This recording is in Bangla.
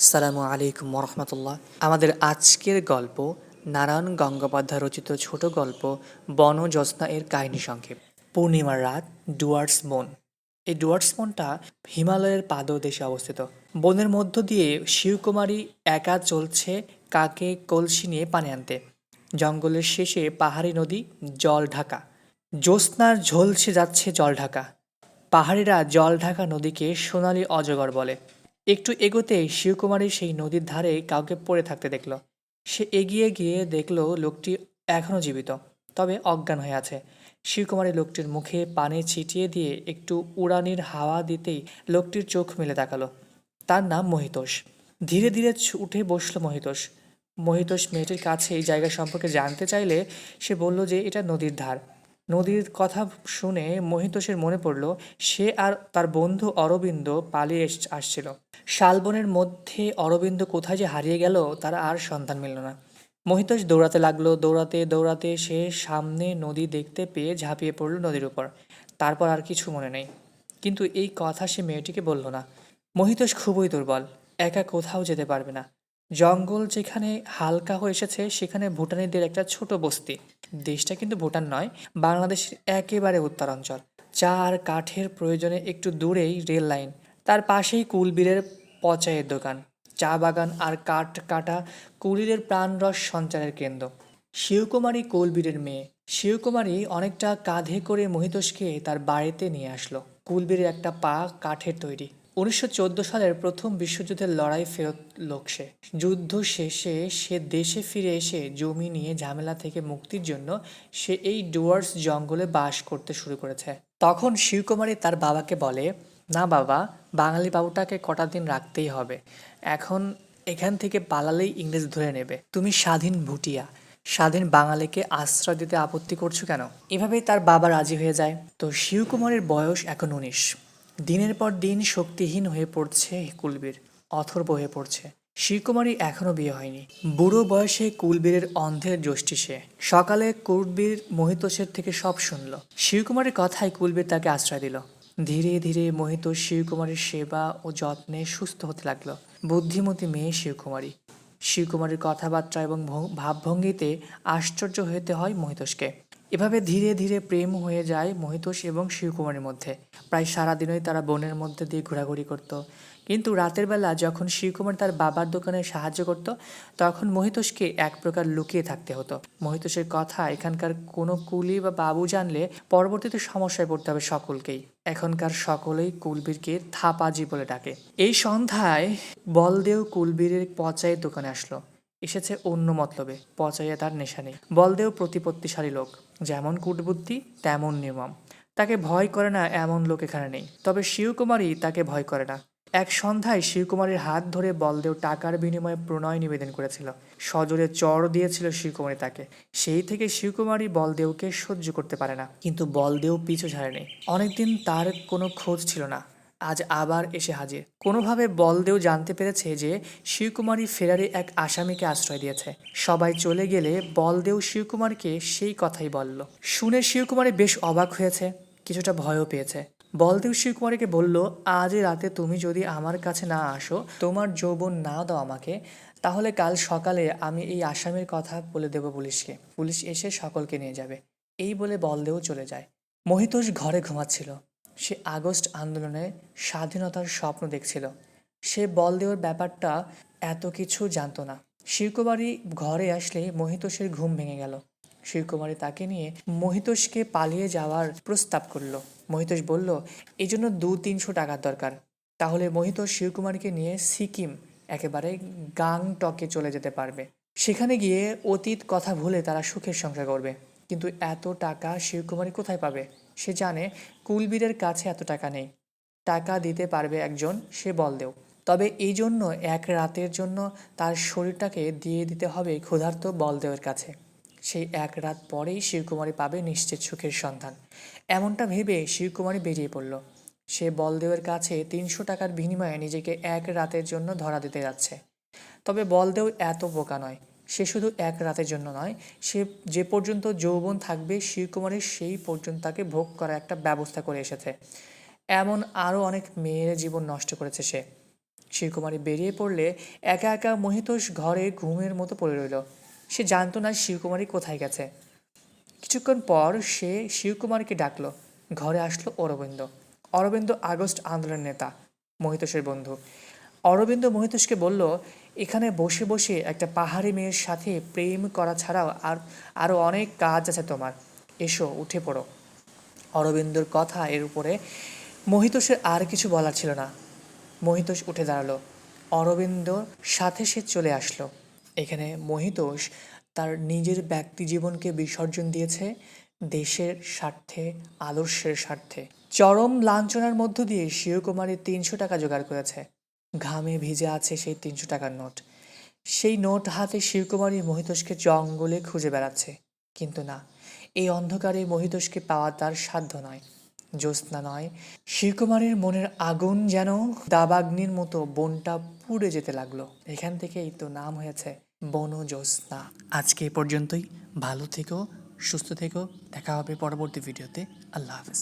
আসসালামু আলাইকুম রহমতুল্লাহ। আমাদের আজকের গল্প নারায়ণ গঙ্গোপাধ্যায় রচিত ছোট গল্প বনজ্যোৎস্না এর কাহিনী সংক্ষেপ। পূর্ণিমার রাত, ডুয়ার্স বন। এই ডুয়ার্স বনটা হিমালয়ের পাদদেশে অবস্থিত। বনের মধ্য দিয়ে শিবকুমারী একা চলছে কাকে কলসি নিয়ে পানি আনতে। জঙ্গলের শেষে পাহাড়ি নদী, জল ঢাকা। জ্যোৎস্নার ঝলসে যাচ্ছে জল ঢাকা। পাহাড়িরা জল ঢাকা নদীকে সোনালী অজগর বলে। একটু এগোতেই শিবকুমারী সেই নদীর ধারে কাউকে পড়ে থাকতে দেখল। সে এগিয়ে গিয়ে দেখল লোকটি এখনও জীবিত, তবে অজ্ঞান হয়ে আছে। শিবকুমারী লোকটির মুখে পানি ছিটিয়ে দিয়ে একটু উড়ানির হাওয়া দিতেই লোকটির চোখ মেলে তাকালো। তার নাম মহিতোষ। ধীরে ধীরে উঠে বসল মহিতোষ। মহিতোষ মেয়েটির কাছে এই জায়গা সম্পর্কে জানতে চাইলে সে বলল যে এটা নদীর ধার। নদীর কথা শুনে মহিতোষের মনে পড়ল সে আর তার বন্ধু অরবিন্দ পালিয়ে আসছিল। শালবনের মধ্যে অরবিন্দ কোথায় যে হারিয়ে গেল তার আর সন্ধান মিলল না। মহিতোষ দৌড়াতে লাগলো। দৌড়াতে দৌড়াতে সে সামনে নদী দেখতে পেয়ে ঝাঁপিয়ে পড়ল নদীর উপর। তারপর আর কিছু মনে নেই। কিন্তু এই কথা সে মেয়েটিকে বলল না। মহিতোষ খুবই দুর্বল, একা কোথাও যেতে পারবে না। জঙ্গল যেখানে হালকা হয়ে এসেছে সেখানে ভুটানিদের একটা ছোট বস্তি। দেশটা কিন্তু ভুটান নয়, বাংলাদেশের একেবারে উত্তরাঞ্চল। চা আর কাঠের প্রয়োজনে একটু দূরেই রেল লাইন, তার পাশেই কুলবীরের পচাইয়ের দোকান। চা বাগান আর কাঠ কাটা কুলিরের প্রাণরস সঞ্চারের কেন্দ্র। শিবকুমারী কুলবীরের মেয়ে। শিবকুমারী অনেকটা কাঁধে করে মহিতোষকে তার বাড়িতে নিয়ে আসলো। কুলবীরের একটা পা কাঠের তৈরি। 1914 সালের প্রথম বিশ্বযুদ্ধের লড়াই ফেরত লোক সে। যুদ্ধ শেষে সে দেশে ফিরে এসে জমি নিয়ে ঝামেলা থেকে মুক্তির জন্য সে এই ডুয়ার্স জঙ্গলে বাস করতে শুরু করেছে। তখন শিবকুমারী তার বাবাকে বলে, না বাবা, বাঙালি বাবুটাকে কটা দিন রাখতেই হবে। এখন এখান থেকে পালালেই ইংরেজ ধরে নেবে। তুমি স্বাধীন ভুটিয়া, স্বাধীন বাঙালিকে আশ্রয় দিতে আপত্তি করছো কেন? এভাবেই তার বাবা রাজি হয়ে যায়। তো শিবকুমারের বয়স এখন 19। দিনের পর দিন শক্তিহীন হয়ে পড়ছে কুলবীর, অথর্ব হয়ে পড়ছে। শিবকুমারী এখনো বিয়ে হয়নি। বুড়ো বয়সে কুলবীরের অন্ধের জ্যোষ্ঠী সে। সকালে কুলবীর মহিতোষের থেকে সব শুনল। শিবকুমারের কথায় কুলবীর তাকে আশ্রয় দিল। ধীরে ধীরে মহিতোষ শিবকুমারীর সেবা ও যত্নে সুস্থ হতে লাগলো। বুদ্ধিমতী মেয়ে শিবকুমারী। শিবকুমারীর কথাবার্তা এবং ভাবভঙ্গিতে আশ্চর্য হতে হয় মহিতোষকে। এভাবে ধীরে ধীরে প্রেম হয়ে যায় মহিতোষ এবং শিবকুমারীর মধ্যে। প্রায় সারাদিনই তারা বনের মধ্যে দিয়ে ঘোরাঘুরি করত। কিন্তু রাতের বেলা যখন শিবকুমার তার বাবার দোকানে সাহায্য করত, তখন মহিতোষকে এক প্রকার লুকিয়ে থাকতে হতো। মহিতোষের কথা এখানকার কোনো কুলি বা বাবু জানলে পরবর্তীতে সমস্যায় পড়তে হবে সকলকেই। এখনকার সকলেই কুলবীরকে থাপাজি বলে ডাকে। এই সন্ধ্যায় বলদেও কুলবীরের পচাইয়ের দোকানে আসলো। এসেছে অন্য মতলবে, পচাইয়ে তার নেশা নেই। বলদেও প্রতিপত্তিশালী লোক, যেমন কূটবুদ্ধি তেমন নির্মম। তাকে ভয় করে না এমন লোক এখানে নেই। তবে শিবকুমারী তাকে ভয় করে না। এক সন্ধ্যায় শিবকুমারীর হাত ধরে বলদেও টাকার বিনিময়ে প্রণয় নিবেদন করেছিল। সজোরে চড় দিয়েছিল শিবকুমারী তাকে। সেই থেকে শিবকুমারী বলদেওকে সহ্য করতে পারে না। কিন্তু বলদেও পিছু ছাড়েনি। অনেকদিন তার কোনো খোঁজ ছিল না, আজ আবার এসে হাজির। কোনোভাবে বলদেও জানতে পেরেছে যে শিবকুমারী ফেরারি এক আসামিকে আশ্রয় দিয়েছে। সবাই চলে গেলে বলদেও শিবকুমারকে সেই কথাই বলল। শুনে শিবকুমারী বেশ অবাক হয়েছে, কিছুটা ভয়ও পেয়েছে। বলদেও শিবকুমারীকে বলল, আজ রাতে তুমি যদি আমার কাছে না আসো, তোমার যৌবন না দাও আমাকে, তাহলে কাল সকালে আমি এই আসামির কথা বলে দেব পুলিশকে। পুলিশ এসে সকলকে নিয়ে যাবে। এই বলে বলদেও চলে যায়। মহিতোষ ঘরে ঘুমাচ্ছিল। সে আগস্ট আন্দোলনে স্বাধীনতার স্বপ্ন দেখছিল। সে বলদেওর ব্যাপারটা এত কিছু জানতো না। শিবকুমারী ঘরে আসলে মহিতোষের ঘুম ভেঙে গেল। শিবকুমারী তাকে নিয়ে মহিতোষকে পালিয়ে যাওয়ার প্রস্তাব করল। মহিতোষ বলল, এই জন্য 200-300 টাকার দরকার। তাহলে মহিতোষ শিবকুমারীকে নিয়ে সিকিম, একেবারে গাংটকে চলে যেতে পারবে। সেখানে গিয়ে অতীত কথা ভুলে তারা সুখের সংসার করবে। কিন্তু এত টাকা শিবকুমারী কোথায় পাবে? সে জানে কুলবীরের কাছে এত টাকা নেই। টাকা দিতে পারবে একজন, সে বলদেও। তবে এই জন্য এক রাতের জন্য তার শরীরটাকে দিয়ে দিতে হবে ক্ষুধার্ত বলদেওর কাছে। সেই এক রাত পরেই শিবকুমারী পাবে নিশ্চিত সুখের সন্ধান। এমনটা ভেবে শিবকুমারী বেরিয়ে পড়ল। সে বলদেওর কাছে 300 টাকার বিনিময়ে নিজেকে এক রাতের জন্য ধরা দিতে যাচ্ছে। তবে বলদেও এত বোকা নয়। সে শুধু এক রাতের জন্য নয়, সে যে পর্যন্ত যৌবন থাকবে শিবকুমারীর সেই পর্যন্ত তাকে ভোগ করার একটা ব্যবস্থা করে এসেছে। এমন আরও অনেক মেয়ের জীবন নষ্ট করেছে সে। শিবকুমারী বেরিয়ে পড়লে একা একা মহিতোষ ঘরে ঘুমের মতো পড়ে রইল। সে জানতো না শিবকুমারী কোথায় গেছে। কিছুক্ষণ পর সে শিবকুমারীকে ডাকলো। ঘরে আসলো অরবিন্দ। অরবিন্দ আগস্ট আন্দোলনের নেতা, মহিতোষের বন্ধু। অরবিন্দ মহিতোষকে বলল, এখানে বসে বসে একটা পাহাড়ি মেয়ের সাথে প্রেম করা ছাড়াও আরও অনেক কাজ আছে তোমার। এসো, উঠে পড়ো। অরবিন্দর কথা এর উপরে মহিতোষের আর কিছু বলার ছিল না। মহিতোষ উঠে দাঁড়ালো। অরবিন্দর সাথে সে চলে আসলো। এখানে মহিতোষ তার নিজের ব্যক্তি জীবনকে বিসর্জন দিয়েছে দেশের স্বার্থে, আদর্শের স্বার্থে। চরম লাঞ্ছনার মধ্য দিয়ে শিবকুমারী 300 টাকা জোগাড় করেছে। ঘামে ভিজে আছে সেই 300 টাকার নোট। সেই নোট হাতে শিবকুমারী মহিতোষকে জঙ্গলে খুঁজে বেড়াচ্ছে। কিন্তু না, এই অন্ধকারে মহিতোষকে পাওয়া তার সাধ্য নয়। জ্যোৎস্না নয়, শিবকুমারীর মনের আগুন যেন দাবাগ্নির মতো বনটা পুড়ে যেতে লাগলো। এখান থেকেই তো নাম হয়েছে বনজ্যোৎস্না। আজকে এই পর্যন্তই। ভালো থেকো, সুস্থ থেকো। দেখা হবে পরবর্তী ভিডিওতে। আল্লাহ হাফেজ।